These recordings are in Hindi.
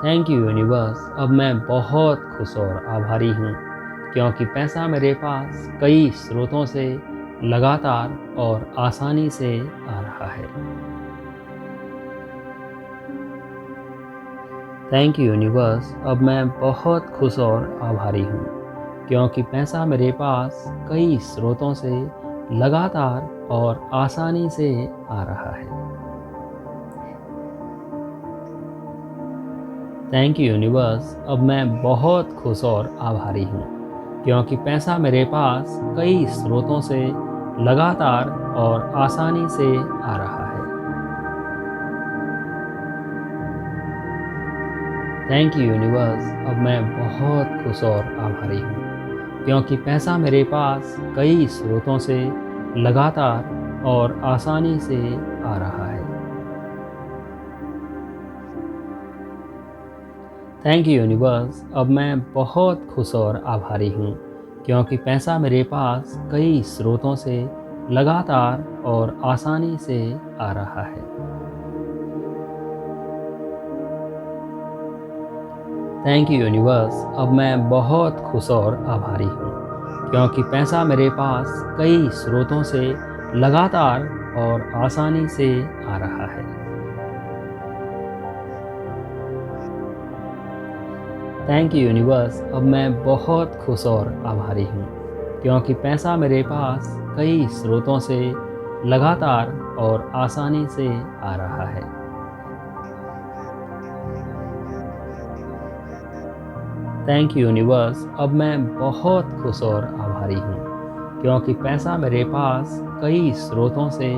Thank you universe. अब मैं बहुत खुश और आभारी हूँ क्योंकि पैसा मेरे पास कई स्रोतों से लगातार और आसानी से आ रहा है। Thank you universe. अब मैं बहुत खुश और आभारी हूँ क्योंकि पैसा मेरे पास कई स्रोतों से लगातार और आसानी से आ रहा है। Thank you universe. अब मैं बहुत खुश और आभारी हूँ क्योंकि पैसा मेरे पास कई स्रोतों से लगातार और आसानी से आ रहा है। Thank you universe. अब मैं बहुत खुश और आभारी हूँ क्योंकि पैसा मेरे पास कई स्रोतों से लगातार और आसानी से आ रहा है। Thank you universe. अब मैं बहुत खुश और आभारी हूँ क्योंकि पैसा मेरे पास कई स्रोतों से लगातार और आसानी से आ रहा है। Thank you universe. अब मैं बहुत खुश और आभारी हूँ क्योंकि पैसा मेरे पास कई स्रोतों से लगातार और आसानी से आ रहा है। Thank you universe. अब मैं बहुत खुश और आभारी हूँ क्योंकि पैसा मेरे पास कई स्रोतों से लगातार और आसानी से आ रहा है। Thank you universe. अब मैं बहुत खुश और आभारी हूँ क्योंकि पैसा मेरे पास कई स्रोतों से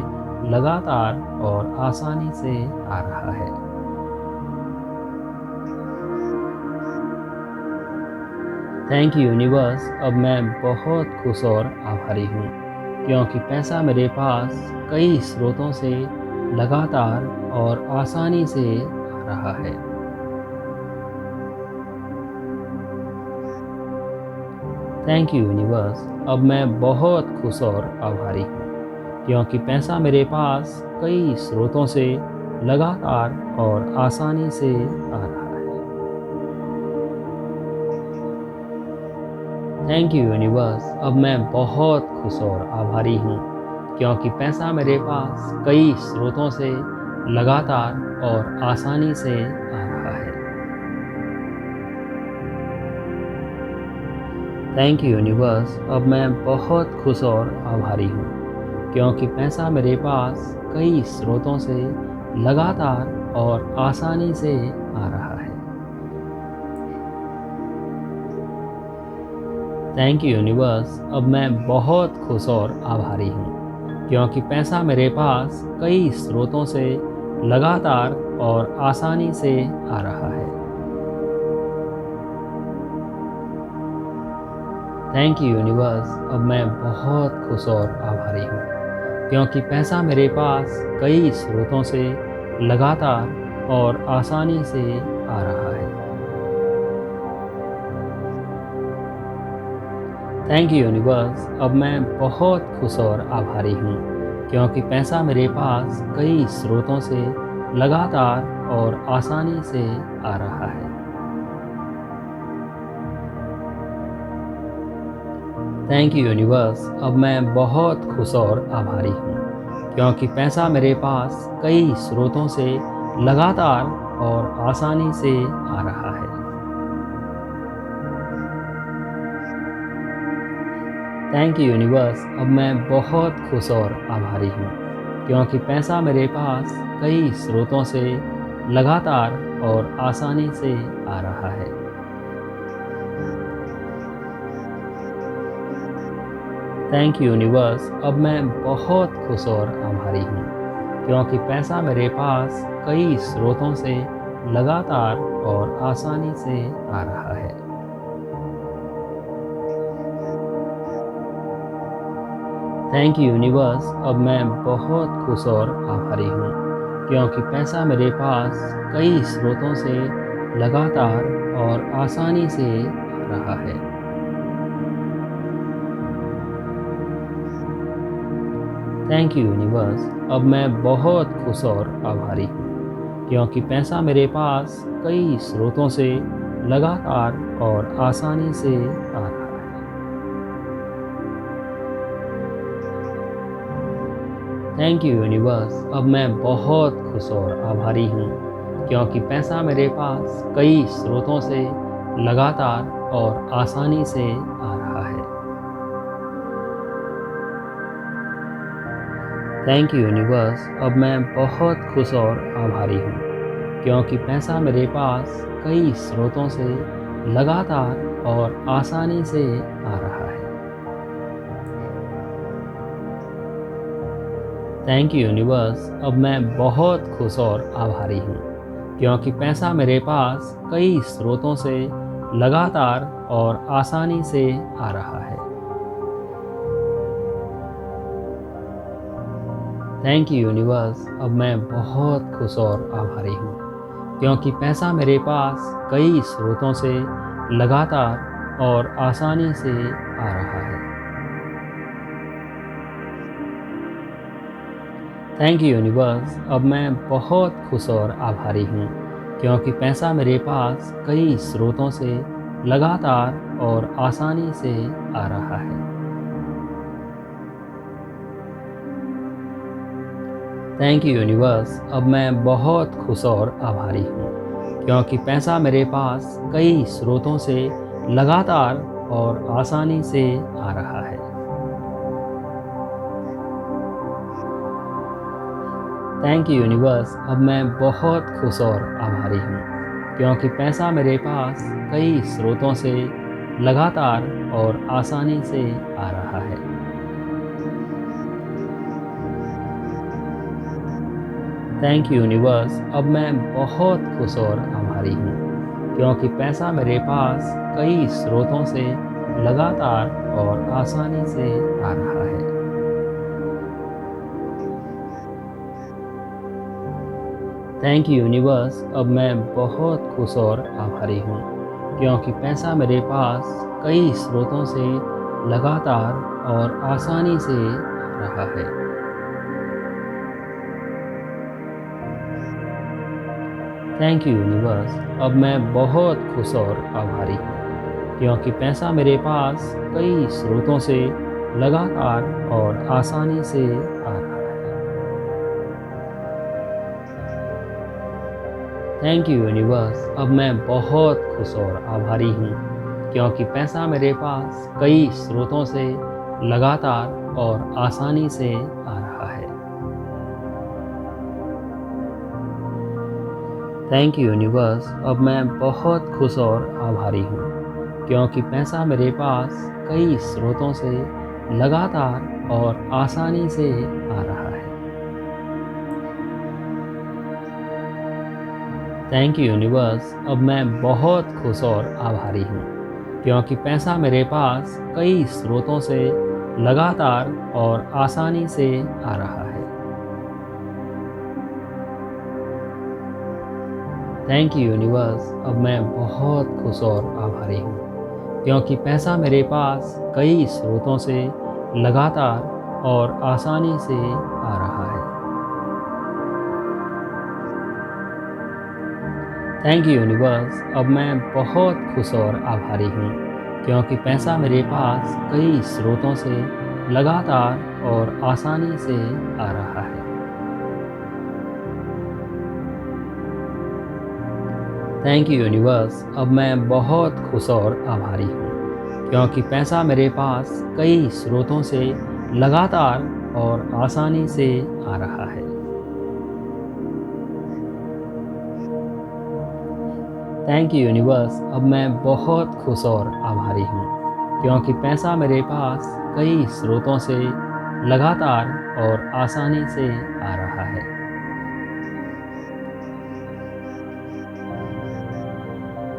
लगातार और आसानी से आ रहा है। Thank you universe. अब मैं बहुत खुश और आभारी हूँ क्योंकि पैसा मेरे पास कई स्रोतों से लगातार और आसानी से आ रहा है। Thank you universe. अब मैं बहुत खुश और आभारी हूँ क्योंकि पैसा मेरे पास कई स्रोतों से लगातार और आसानी से आ रहा है। Thank you universe. अब मैं बहुत खुश और आभारी हूँ क्योंकि पैसा मेरे पास कई स्रोतों से लगातार और आसानी से आ रहा है। Thank you universe. अब मैं बहुत खुश और आभारी हूँ क्योंकि पैसा मेरे पास कई स्रोतों से लगातार और आसानी से आ रहा है। Thank you universe. अब मैं बहुत खुश और आभारी हूँ क्योंकि पैसा मेरे पास कई स्रोतों से लगातार और आसानी से आ रहा है। Thank you universe. अब मैं बहुत खुश और आभारी हूँ क्योंकि पैसा मेरे पास कई स्रोतों से लगातार और आसानी से आ रहा है। Thank you universe. अब मैं बहुत खुश और आभारी हूँ क्योंकि पैसा मेरे पास कई स्रोतों से लगातार और आसानी से आ रहा है। Thank you universe. अब मैं बहुत खुश और आभारी हूँ क्योंकि पैसा मेरे पास कई स्रोतों से लगातार और आसानी से आ रहा है। Thank you universe. अब मैं बहुत खुश और आभारी हूँ क्योंकि पैसा मेरे पास कई स्रोतों से लगातार और आसानी से आ रहा है। Thank you universe. अब मैं बहुत खुश और आभारी हूँ क्योंकि पैसा मेरे पास कई स्रोतों से लगातार और आसानी से आ रहा है। Thank you universe. अब मैं बहुत खुश और आभारी हूँ क्योंकि पैसा मेरे पास कई स्रोतों से लगातार और आसानी से आ रहा है। Thank you universe. अब मैं बहुत खुश और आभारी हूँ क्योंकि पैसा मेरे पास कई स्रोतों से लगातार और आसानी से आ रहा है। थैंक यू यूनिवर्स, अब मैं बहुत खुश और आभारी हूँ क्योंकि पैसा मेरे पास कई स्रोतों से लगातार और आसानी से आ रहा है। थैंक यू यूनिवर्स, अब मैं बहुत खुश और आभारी हूँ क्योंकि पैसा मेरे पास कई स्रोतों से लगातार और आसानी से आ रहा है। थैंक यू यूनिवर्स, अब मैं बहुत खुश और आभारी हूँ क्योंकि पैसा मेरे पास कई स्रोतों से लगातार और आसानी से आ रहा है। थैंक यू यूनिवर्स, अब मैं बहुत खुश और आभारी हूँ क्योंकि पैसा मेरे पास कई स्रोतों से लगातार और आसानी से आ रहा है। थैंक यू यूनिवर्स, अब मैं बहुत खुश और आभारी हूँ क्योंकि पैसा मेरे पास कई स्रोतों से लगातार और आसानी से आ रहा है। थैंक यू यूनिवर्स, अब मैं बहुत खुश और आभारी हूँ क्योंकि पैसा मेरे पास कई स्रोतों से लगातार और आसानी से आ रहा है। थैंक यू यूनिवर्स, अब मैं बहुत खुश और आभारी हूँ क्योंकि पैसा मेरे पास कई स्रोतों से लगातार और आसानी से आ रहा है। थैंक यू यूनिवर्स, अब मैं बहुत खुश और आभारी हूँ क्योंकि पैसा मेरे पास कई स्रोतों से लगातार और आसानी से आ रहा है। थैंक यू यूनिवर्स, अब मैं बहुत खुश और आभारी हूँ क्योंकि पैसा मेरे पास कई स्रोतों से लगातार और आसानी से आ रहा है। थैंक यू यूनिवर्स, अब मैं बहुत खुश और आभारी हूँ क्योंकि पैसा मेरे पास कई स्रोतों से लगातार और आसानी से आ रहा है। थैंक यू यूनिवर्स, अब मैं बहुत खुश और आभारी हूँ क्योंकि पैसा मेरे पास कई स्रोतों से लगातार और आसानी से आ रहा है। थैंक यू यूनिवर्स, अब मैं बहुत खुश और आभारी हूँ क्योंकि पैसा मेरे पास कई स्रोतों से लगातार और आसानी से आ रहा है। थैंक यू यूनिवर्स, अब मैं बहुत खुश और आभारी हूँ क्योंकि पैसा मेरे पास कई स्रोतों से लगातार और आसानी से आ रहा है। थैंक यू यूनिवर्स, अब मैं बहुत खुश और आभारी हूँ क्योंकि पैसा मेरे पास कई स्रोतों से लगातार और आसानी से आ रहा है। थैंक यू यूनिवर्स, अब मैं बहुत खुश और आभारी हूँ क्योंकि पैसा मेरे पास कई स्रोतों से लगातार और आसानी से आ रहा है। थैंक यू यूनिवर्स, अब मैं बहुत खुश और आभारी हूँ क्योंकि पैसा मेरे पास कई स्रोतों से लगातार और आसानी से आ रहा है। थैंक यू यूनिवर्स, अब मैं बहुत खुश और आभारी हूँ क्योंकि पैसा मेरे पास कई स्रोतों से लगातार और आसानी से आ रहा है।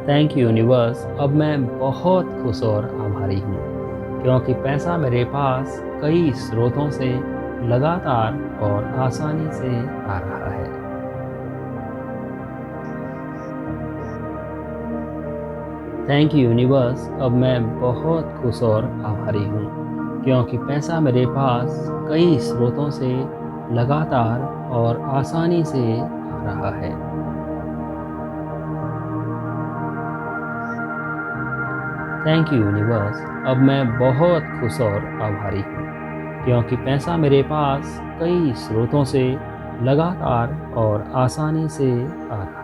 थैंक यू यूनिवर्स, अब मैं बहुत खुश और आभारी हूँ क्योंकि पैसा मेरे पास कई स्रोतों से लगातार और आसानी से आ रहा है। थैंक यू यूनिवर्स, अब मैं बहुत खुश और आभारी हूँ क्योंकि पैसा मेरे पास कई स्रोतों से लगातार और आसानी से आ रहा है। थैंक यू यूनिवर्स, अब मैं बहुत खुश और आभारी हूँ क्योंकि पैसा मेरे पास कई स्रोतों से लगातार और आसानी से आ रहा है।